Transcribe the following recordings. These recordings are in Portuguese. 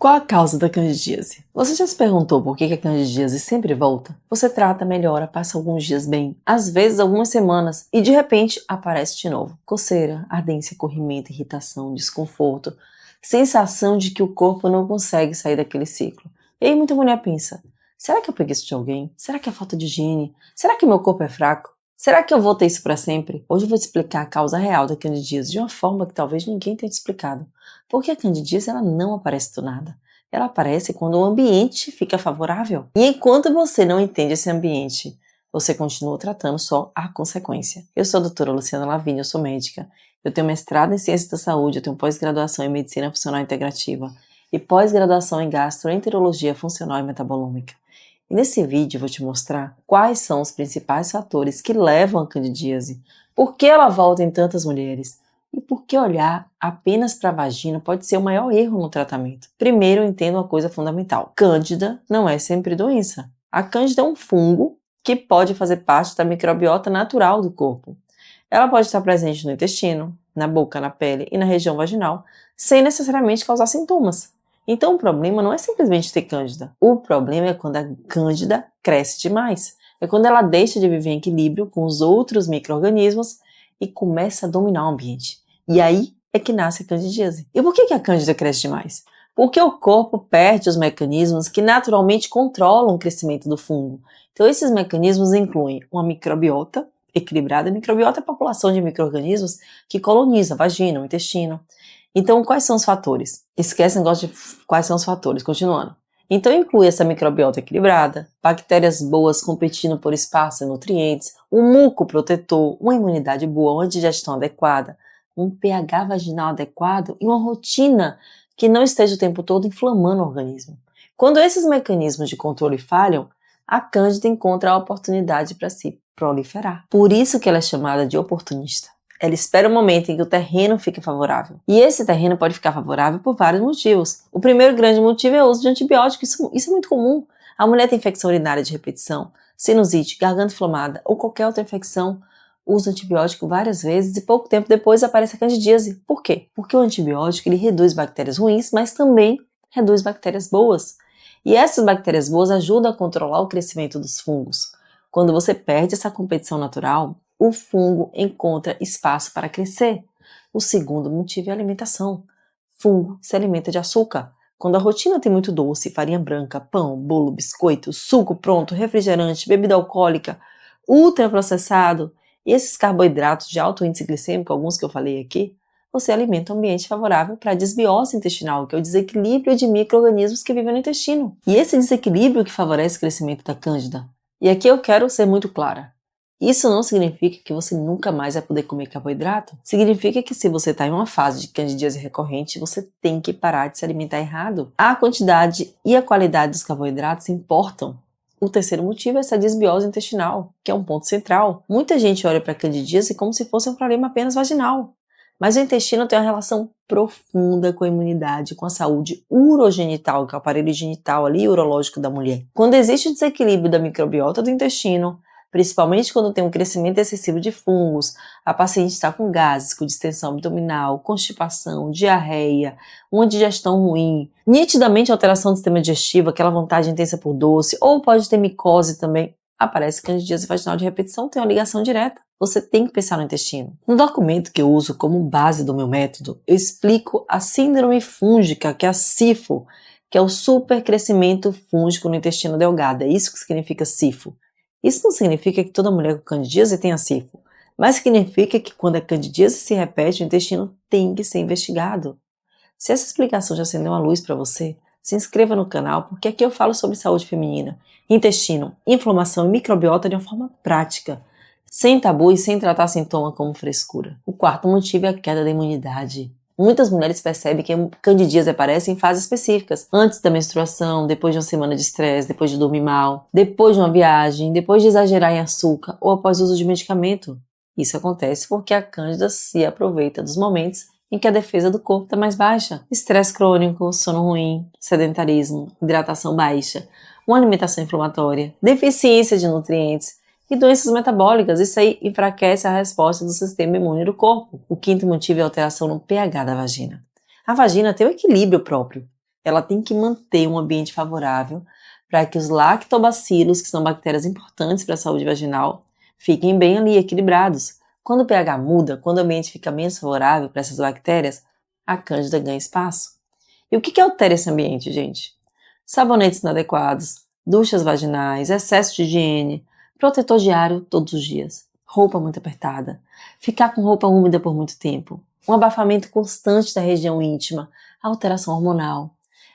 Qual a causa da candidíase? Você já se perguntou por que a candidíase sempre volta? Você trata, melhora, passa alguns dias bem, às vezes algumas semanas, e de repente aparece de novo. Coceira, ardência, corrimento, irritação, desconforto, sensação de que o corpo não consegue sair daquele ciclo. E aí muita mulher pensa, será que eu peguei isso de alguém? Será que é falta de higiene? Será que meu corpo é fraco? Será que eu vou ter isso para sempre? Hoje eu vou te explicar a causa real da candidíase de uma forma que talvez ninguém tenha te explicado. Porque a candidíase ela não aparece do nada. Ela aparece quando o ambiente fica favorável. E enquanto você não entende esse ambiente, você continua tratando só a consequência. Eu sou a doutora Luciana Lavigne, eu sou médica. Eu tenho mestrado em Ciências da Saúde, eu tenho pós-graduação em Medicina Funcional Integrativa e pós-graduação em Gastroenterologia Funcional e Metabolômica. E nesse vídeo eu vou te mostrar quais são os principais fatores que levam à candidíase, por que ela volta em tantas mulheres e por que olhar apenas para a vagina pode ser o maior erro no tratamento. Primeiro, entenda uma coisa fundamental. Cândida não é sempre doença. A cândida é um fungo que pode fazer parte da microbiota natural do corpo. Ela pode estar presente no intestino, na boca, na pele e na região vaginal, sem necessariamente causar sintomas. Então o problema não é simplesmente ter cândida. O problema é quando a cândida cresce demais. É quando ela deixa de viver em equilíbrio com os outros micro-organismos e começa a dominar o ambiente. E aí é que nasce a candidíase. E por que a cândida cresce demais? Porque o corpo perde os mecanismos que naturalmente controlam o crescimento do fungo. Então esses mecanismos incluem uma microbiota equilibrada. A microbiota é a população de micro-organismos que coloniza a vagina, o intestino. Então, quais são os fatores? Esquece o negócio de quais são os fatores, continuando. Então, inclui essa microbiota equilibrada, bactérias boas competindo por espaço e nutrientes, um muco protetor, uma imunidade boa, uma digestão adequada, um pH vaginal adequado e uma rotina que não esteja o tempo todo inflamando o organismo. Quando esses mecanismos de controle falham, a cândida encontra a oportunidade para se proliferar. Por isso que ela é chamada de oportunista. Ela espera o momento em que o terreno fique favorável. E esse terreno pode ficar favorável por vários motivos. O primeiro grande motivo é o uso de antibióticos. Isso é muito comum. A mulher tem infecção urinária de repetição, sinusite, garganta inflamada ou qualquer outra infecção, usa antibiótico várias vezes e pouco tempo depois aparece a candidíase. Por quê? Porque o antibiótico ele reduz bactérias ruins, mas também reduz bactérias boas. E essas bactérias boas ajudam a controlar o crescimento dos fungos. Quando você perde essa competição natural, o fungo encontra espaço para crescer. O segundo motivo é a alimentação. Fungo se alimenta de açúcar. Quando a rotina tem muito doce, farinha branca, pão, bolo, biscoito, suco pronto, refrigerante, bebida alcoólica, ultraprocessado e esses carboidratos de alto índice glicêmico, alguns que eu falei aqui, você alimenta um ambiente favorável para a desbiose intestinal, que é o desequilíbrio de micro-organismos que vivem no intestino. E esse desequilíbrio que favorece o crescimento da cândida. E aqui eu quero ser muito clara. Isso não significa que você nunca mais vai poder comer carboidrato. Significa que se você está em uma fase de candidíase recorrente, você tem que parar de se alimentar errado. A quantidade e a qualidade dos carboidratos importam. O terceiro motivo é essa desbiose intestinal, que é um ponto central. Muita gente olha para a candidíase como se fosse um problema apenas vaginal. Mas o intestino tem uma relação profunda com a imunidade, com a saúde urogenital, que é o aparelho genital ali, urológico da mulher. Quando existe o desequilíbrio da microbiota do intestino, principalmente quando tem um crescimento excessivo de fungos, a paciente está com gases, com distensão abdominal, constipação, diarreia, uma digestão ruim, nitidamente alteração do sistema digestivo, aquela vontade intensa por doce, ou pode ter micose também. Aparece candidíase vaginal de repetição, tem uma ligação direta. Você tem que pensar no intestino. No documento que eu uso como base do meu método, eu explico a síndrome fúngica, que é a SIFO, que é o supercrescimento fúngico no intestino delgado. É isso que significa SIFO. Isso não significa que toda mulher com candidíase tenha SIFO, mas significa que quando a candidíase se repete, o intestino tem que ser investigado. Se essa explicação já acendeu uma luz para você, se inscreva no canal, porque aqui eu falo sobre saúde feminina, intestino, inflamação e microbiota de uma forma prática, sem tabu e sem tratar sintoma como frescura. O quarto motivo é a queda da imunidade. Muitas mulheres percebem que candidíase aparece em fases específicas, antes da menstruação, depois de uma semana de estresse, depois de dormir mal, depois de uma viagem, depois de exagerar em açúcar ou após o uso de medicamento. Isso acontece porque a cândida se aproveita dos momentos em que a defesa do corpo está mais baixa. Estresse crônico, sono ruim, sedentarismo, hidratação baixa, uma alimentação inflamatória, deficiência de nutrientes e doenças metabólicas. Isso aí enfraquece a resposta do sistema imune do corpo. O quinto motivo é a alteração no pH da vagina. A vagina tem um equilíbrio próprio. Ela tem que manter um ambiente favorável para que os lactobacilos, que são bactérias importantes para a saúde vaginal, fiquem bem ali equilibrados. Quando o pH muda, quando o ambiente fica menos favorável para essas bactérias, a cândida ganha espaço. E o que altera esse ambiente, gente? Sabonetes inadequados, duchas vaginais, excesso de higiene, protetor diário todos os dias, roupa muito apertada, ficar com roupa úmida por muito tempo, um abafamento constante da região íntima, alteração hormonal.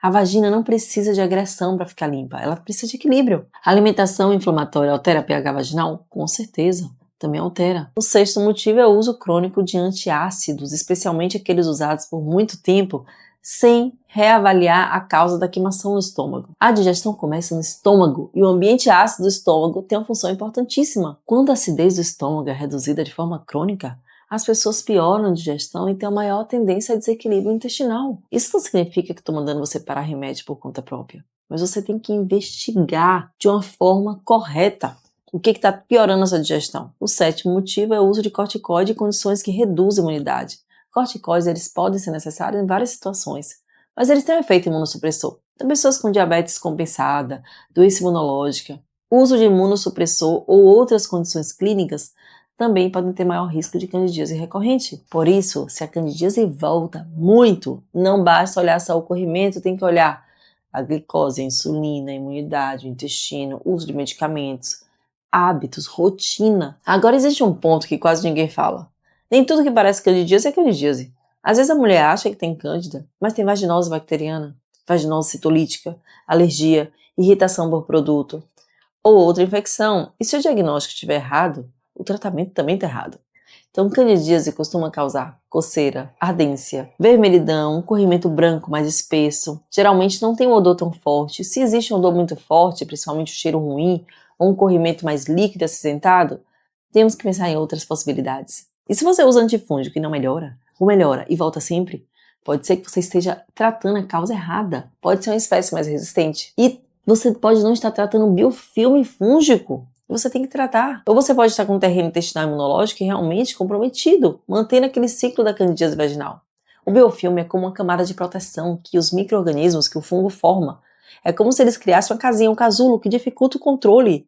A vagina não precisa de agressão para ficar limpa, ela precisa de equilíbrio. A alimentação inflamatória altera pH vaginal? Com certeza, também altera. O sexto motivo é o uso crônico de antiácidos, especialmente aqueles usados por muito tempo, sem reavaliar a causa da queimação no estômago. A digestão começa no estômago e o ambiente ácido do estômago tem uma função importantíssima. Quando a acidez do estômago é reduzida de forma crônica, as pessoas pioram a digestão e têm a maior tendência a desequilíbrio intestinal. Isso não significa que estou mandando você parar remédio por conta própria, mas você tem que investigar de uma forma correta o que está piorando a sua digestão. O sétimo motivo é o uso de corticoide em condições que reduzem a imunidade. Corticoides eles podem ser necessários em várias situações, mas eles têm um efeito imunossupressor. Tem pessoas com diabetes compensada, doença imunológica, uso de imunossupressor ou outras condições clínicas também podem ter maior risco de candidíase recorrente. Por isso, se a candidíase volta muito, não basta olhar só o corrimento, tem que olhar a glicose, a insulina, a imunidade, o intestino, uso de medicamentos, hábitos, rotina. Agora existe um ponto que quase ninguém fala. Nem tudo que parece candidíase é candidíase. Às vezes a mulher acha que tem cândida, mas tem vaginose bacteriana, vaginose citolítica, alergia, irritação por produto ou outra infecção. E se o diagnóstico estiver errado, o tratamento também está errado. Então, candidíase costuma causar coceira, ardência, vermelhidão, um corrimento branco mais espesso. Geralmente não tem um odor tão forte. Se existe um odor muito forte, principalmente o cheiro ruim, ou um corrimento mais líquido e acinzentado, temos que pensar em outras possibilidades. E se você usa antifúngico e não melhora, ou melhora e volta sempre, pode ser que você esteja tratando a causa errada. Pode ser uma espécie mais resistente. E você pode não estar tratando um biofilme fúngico. Você tem que tratar. Ou você pode estar com um terreno intestinal imunológico realmente comprometido, mantendo aquele ciclo da candidíase vaginal. O biofilme é como uma camada de proteção que os micro-organismos que o fungo forma. É como se eles criassem uma casinha, um casulo que dificulta o controle,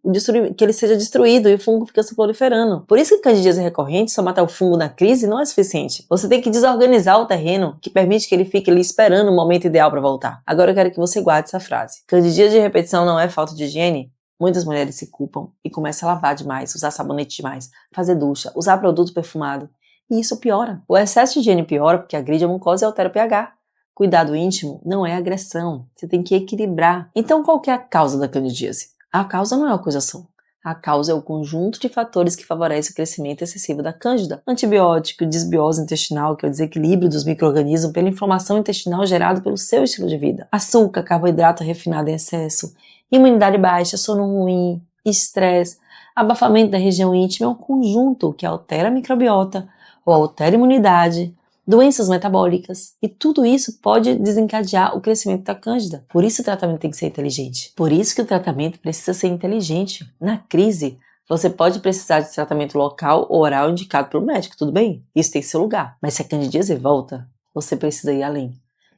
que ele seja destruído e o fungo fica se proliferando. Por isso que candidíase recorrente, só matar o fungo na crise, não é suficiente. Você tem que desorganizar o terreno, que permite que ele fique ali esperando o momento ideal para voltar. Agora eu quero que você guarde essa frase. Candidíase de repetição não é falta de higiene? Muitas mulheres se culpam e começam a lavar demais, usar sabonete demais, fazer ducha, usar produto perfumado. E isso piora. O excesso de higiene piora porque agride a mucosa e altera o pH. Cuidado íntimo não é agressão, você tem que equilibrar. Então qual que é a causa da candidíase? A causa não é a acusação. A causa é o conjunto de fatores que favorece o crescimento excessivo da cândida. Antibiótico, desbiose intestinal, que é o desequilíbrio dos micro-organismos pela inflamação intestinal gerada pelo seu estilo de vida. Açúcar, carboidrato refinado em excesso, imunidade baixa, sono ruim, estresse, abafamento da região íntima é um conjunto que altera a microbiota ou altera a imunidade, doenças metabólicas, e tudo isso pode desencadear o crescimento da cândida. Por isso o tratamento tem que ser inteligente. Por isso que o tratamento precisa ser inteligente. Na crise, você pode precisar de tratamento local ou oral indicado pelo médico, tudo bem? Isso tem seu lugar. Mas se a candidíase volta, você precisa ir além.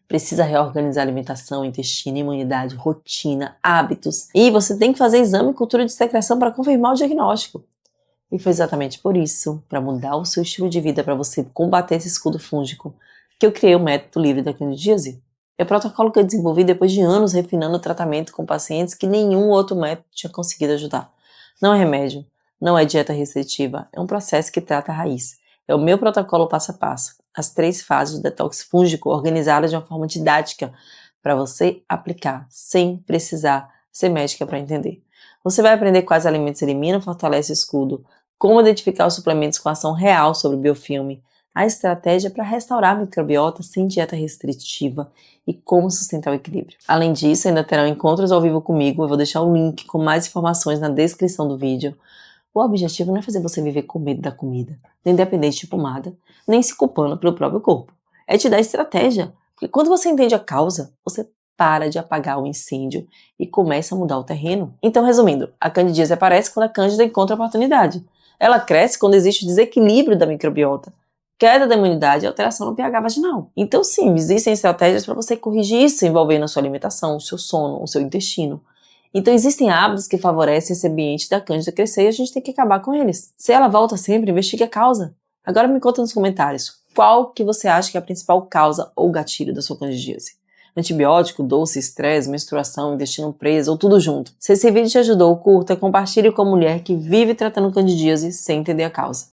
Precisa reorganizar a alimentação, intestino, imunidade, rotina, hábitos. E você tem que fazer exame e cultura de secreção para confirmar o diagnóstico. E foi exatamente por isso, para mudar o seu estilo de vida, para você combater esse escudo fúngico, que eu criei o método livre da candidíase. É o protocolo que eu desenvolvi depois de anos refinando o tratamento com pacientes que nenhum outro método tinha conseguido ajudar. Não é remédio, não é dieta restritiva, é um processo que trata a raiz. É o meu protocolo passo a passo, as 3 fases do detox fúngico organizadas de uma forma didática para você aplicar, sem precisar ser médica para entender. Você vai aprender quais alimentos eliminam e fortalecem o escudo, como identificar os suplementos com ação real sobre o biofilme, a estratégia para restaurar a microbiota sem dieta restritiva e como sustentar o equilíbrio. Além disso, ainda terão encontros ao vivo comigo, eu vou deixar o link com mais informações na descrição do vídeo. O objetivo não é fazer você viver com medo da comida, nem dependente de pomada, nem se culpando pelo próprio corpo. É te dar estratégia, porque quando você entende a causa, você para de apagar o incêndio e começa a mudar o terreno. Então, resumindo, a candidíase aparece quando a cândida encontra a oportunidade. Ela cresce quando existe o desequilíbrio da microbiota. queda da imunidade e alteração no pH vaginal. Então sim, existem estratégias para você corrigir isso envolvendo a sua alimentação, o seu sono, o seu intestino. Então existem hábitos que favorecem esse ambiente da cândida crescer e a gente tem que acabar com eles. Se ela volta sempre, investigue a causa. Agora me conta nos comentários, qual que você acha que é a principal causa ou gatilho da sua candidíase? Antibiótico, doce, estresse, menstruação, intestino preso ou tudo junto? Se esse vídeo te ajudou, curta, compartilhe com a mulher que vive tratando candidíase sem entender a causa.